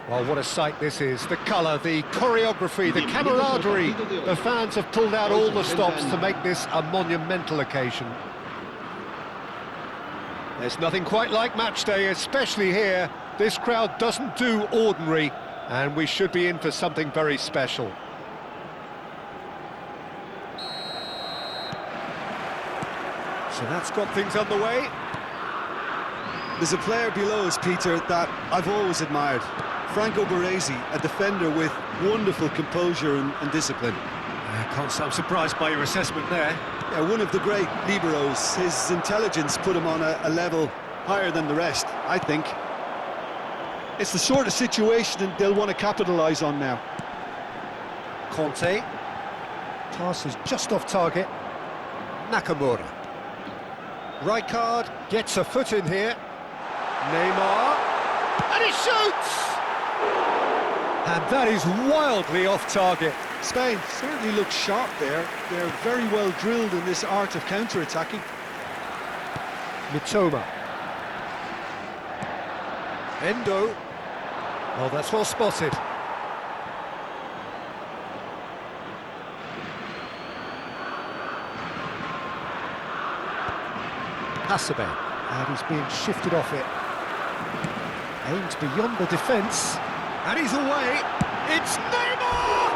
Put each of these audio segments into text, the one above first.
Well, what a sight this is. The colour, the choreography, the camaraderie. The fans have pulled out all the stops to make this a monumental occasion. There's nothing quite like match day, especially here. This crowd doesn't do ordinary, and we should be in for something very special. So that's got things underway. There's a player below us, Peter, that I've always admired. Franco Baresi, a defender with wonderful composure and discipline. I can't say I'm surprised by your assessment there. Yeah, one of the great liberos. His intelligence put him on a level higher than the rest, I think. It's the sort of situation they'll want to capitalise on now. Conte. Pass is just off target. Nakamura. Rijkaard gets a foot in here. Neymar. And he shoots! And that is wildly off target. Spain certainly looks sharp there. They're very well drilled in this art of counter-attacking. Mitoma. Endo. Well, that's well spotted. Hasebe. And he's being shifted off it. Aims beyond the defence. And he's away. It's Neymar!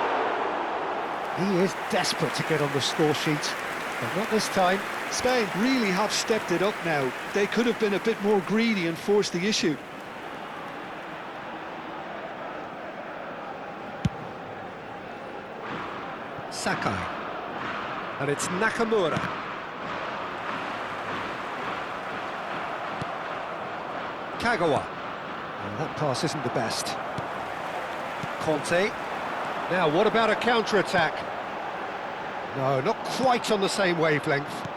He is desperate to get on the score sheet, but not this time. Spain really have stepped it up now. They could have been a bit more greedy and forced the issue. Sakai. And it's Nakamura. Kagawa. And that pass isn't the best. Conte. Now, what about a counter-attack? No, not quite on the same wavelength.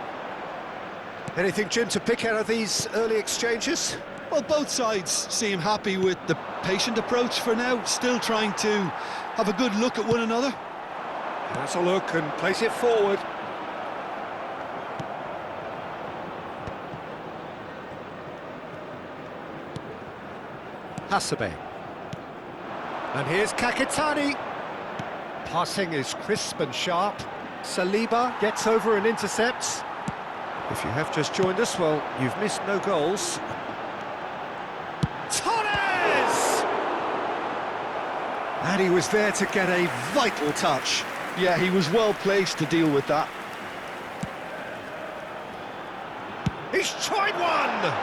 Anything, Jim, to pick out of these early exchanges? Well, both sides seem happy with the patient approach for now, still trying to have a good look at one another. That's a look and place it forward. Hasebe. And here's Kakitani. Passing is crisp and sharp. Saliba gets over and intercepts. If you have just joined us, well, you've missed no goals. Torres! And he was there to get a vital touch. Yeah, he was well placed to deal with that. He's tried one!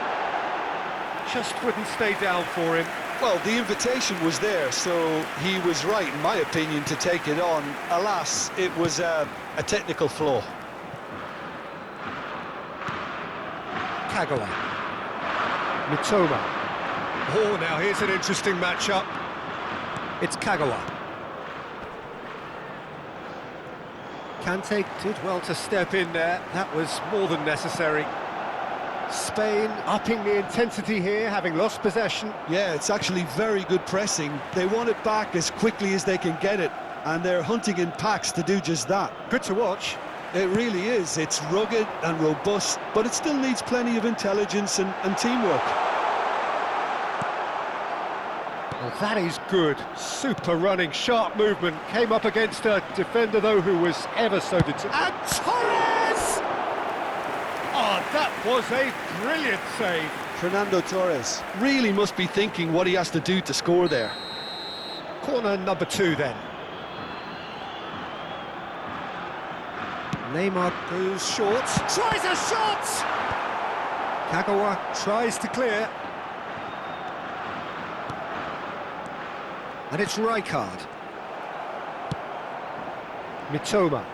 Just wouldn't stay down for him. Well, the invitation was there, so he was right, in my opinion, to take it on. Alas, it was a technical flaw. Kagawa. Mitoma. Oh, now here's an interesting matchup. It's Kagawa. Kante did well to step in there. That was more than necessary. Spain upping the intensity here, having lost possession. Yeah, it's actually very good pressing. They want it back as quickly as they can get it, and they're hunting in packs to do just that. Good to watch. It really is. It's rugged and robust, but it still needs plenty of intelligence and teamwork. Well, that is good. Super running, sharp movement. Came up against a defender, though, who was ever so determined. And Torres! Oh, that was a brilliant save. Fernando Torres really must be thinking what he has to do to score there. Corner number 2, then. Neymar goes short. Tries a shot! Kagawa tries to clear. And it's Rijkaard. Mitoma.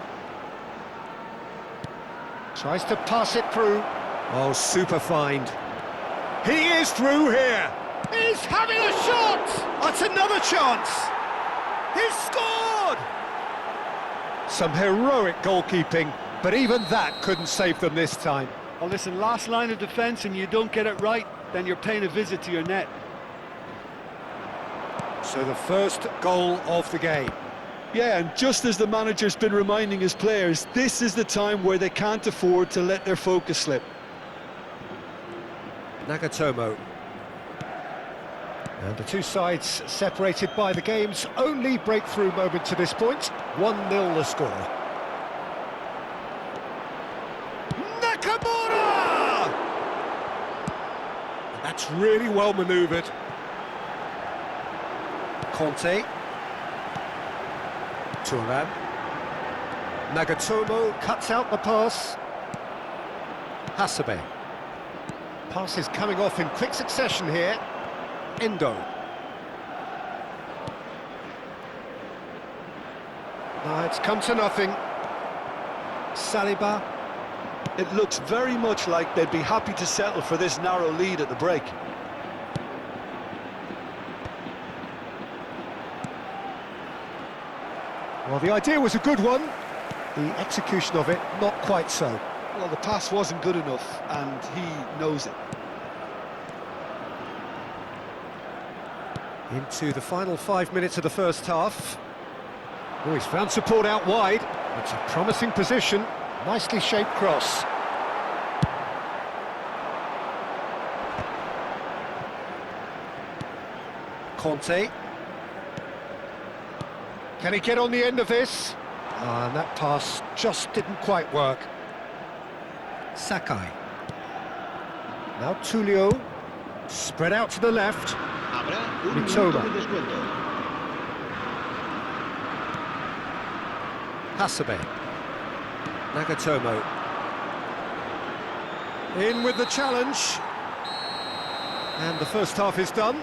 Tries to pass it through. Oh, super find. He is through here. He's having a shot. That's another chance. He's scored. Some heroic goalkeeping, but even that couldn't save them this time. Well, listen, last line of defence and you don't get it right, then you're paying a visit to your net. So the first goal of the game. Yeah, and just as the manager's been reminding his players, this is the time where they can't afford to let their focus slip. Nagatomo. And the two sides separated by the game's only breakthrough moment to this point. 1-0 the score. Nakamura! That's really well manoeuvred. Conte. Turan. Nagatomo cuts out the pass. Hasebe. Pass is coming off in quick succession here. Endo. It's come to nothing. Saliba. It looks very much like they'd be happy to settle for this narrow lead at the break. Well, the idea was a good one. The execution of it, not quite so. Well, the pass wasn't good enough, and he knows it. Into the final 5 minutes of the first half. Oh, he's found support out wide. It's a promising position. Nicely shaped cross. Conte. Can he get on the end of this? And that pass just didn't quite work. Sakai. Now Tullio. Spread out to the left. Mitoma. Hasebe. Nagatomo. In with the challenge. And the first half is done.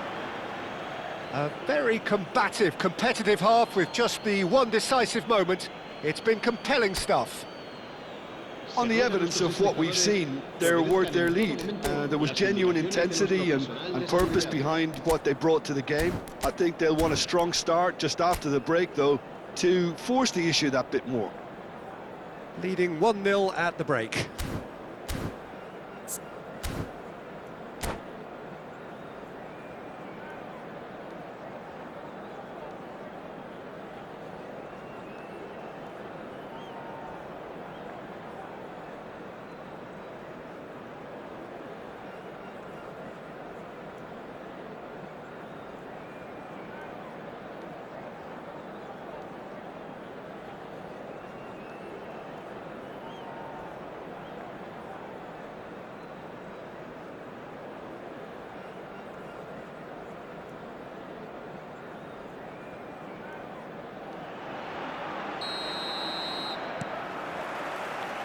A very combative, competitive half with just the one decisive moment. It's been compelling stuff. On the evidence of what we've seen, they're worth their lead. There was genuine intensity and purpose behind what they brought to the game. I think they'll want a strong start just after the break, though, to force the issue that bit more. Leading 1-0 at the break.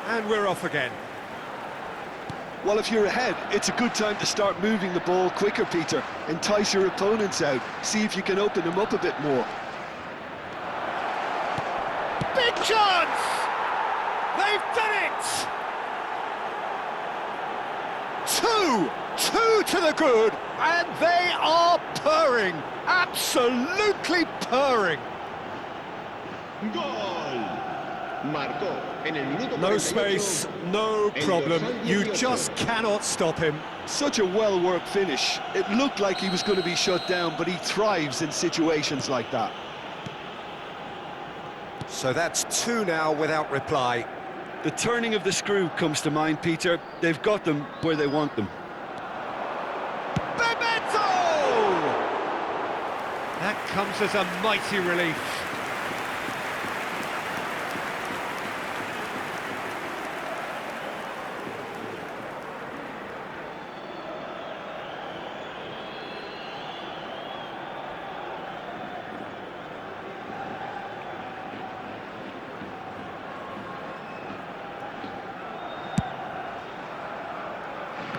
And we're off again. Well, if you're ahead, it's a good time to start moving the ball quicker, Peter. Entice your opponents out. See if you can open them up a bit more. Big chance! They've done it! Two to the good, and they are purring. Absolutely purring. No space, no problem. You just cannot stop him. Such a well-worked finish. It looked like he was going to be shut down, but he thrives in situations like that. So that's two now without reply. The turning of the screw comes to mind, Peter. They've got them where they want them. Bebeto! That comes as a mighty relief.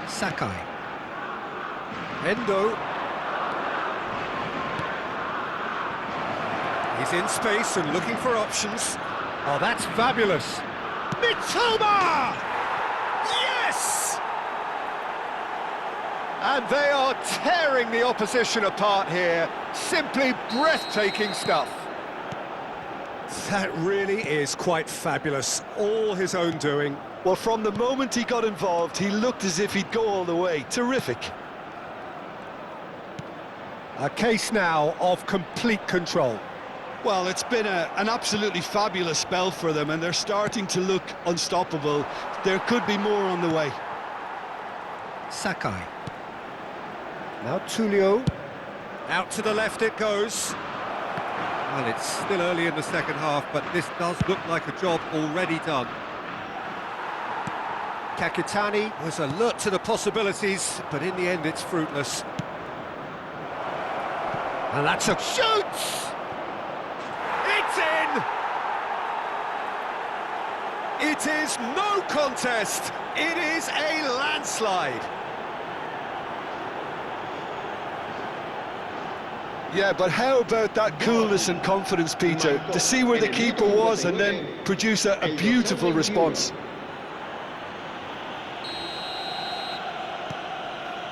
Sakai. Endo. He's in space and looking for options. Oh, that's fabulous. Mitoma! Yes! And they are tearing the opposition apart here. Simply breathtaking stuff. That really is quite fabulous. All his own doing. Well, from the moment he got involved, he looked as if he'd go all the way. Terrific. A case now of complete control. Well, it's been an absolutely fabulous spell for them, and they're starting to look unstoppable. There could be more on the way. Sakai. Now Tullio. Out to the left it goes. Well, it's still early in the second half, but this does look like a job already done. Kakitani was alert to the possibilities, but in the end it's fruitless. And that's a shoots! It's in! It is no contest. It is a landslide. Yeah, but how about that coolness and confidence, Peter, to see where the keeper was and then produce a beautiful response.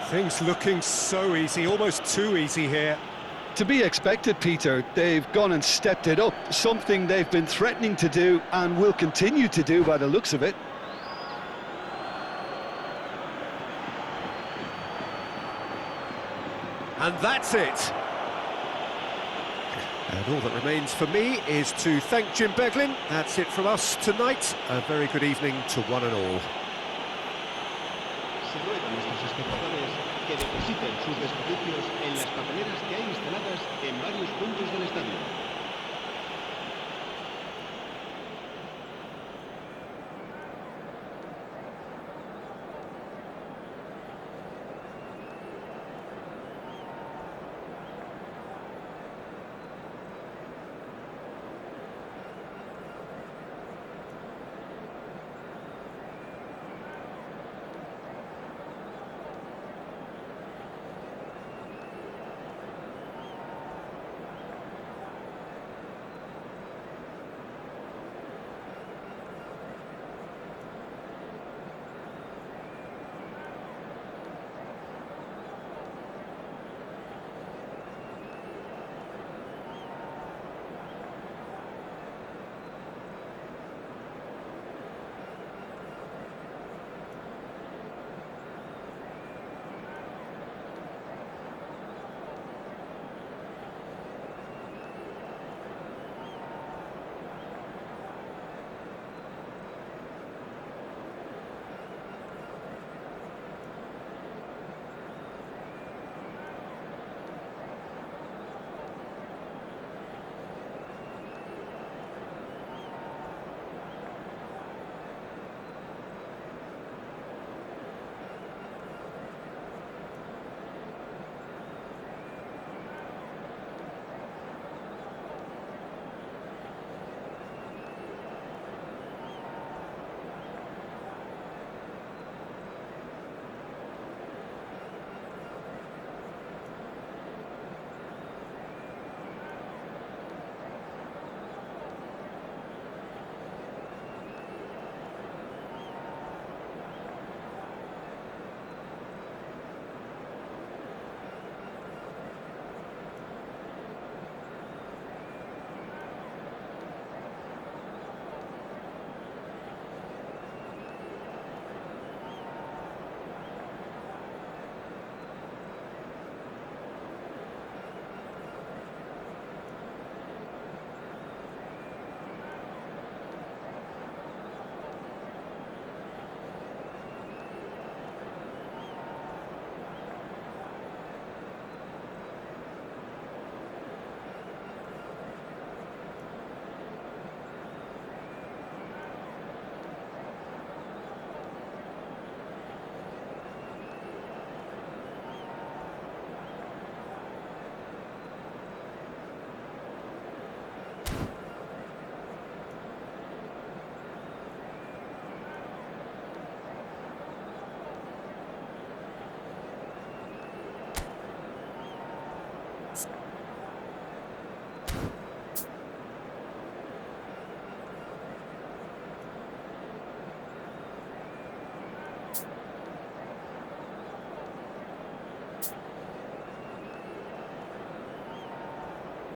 Things looking so easy, almost too easy here. To be expected, Peter. They've gone and stepped it up, something they've been threatening to do and will continue to do by the looks of it. And that's it. And all that remains for me is to thank Jim Beglin. That's it from us tonight. A very good evening to one and all. Se ruega a nuestros espectadores que depositen sus desperdicios en las papeleras que hay instaladas en varios puntos del estadio.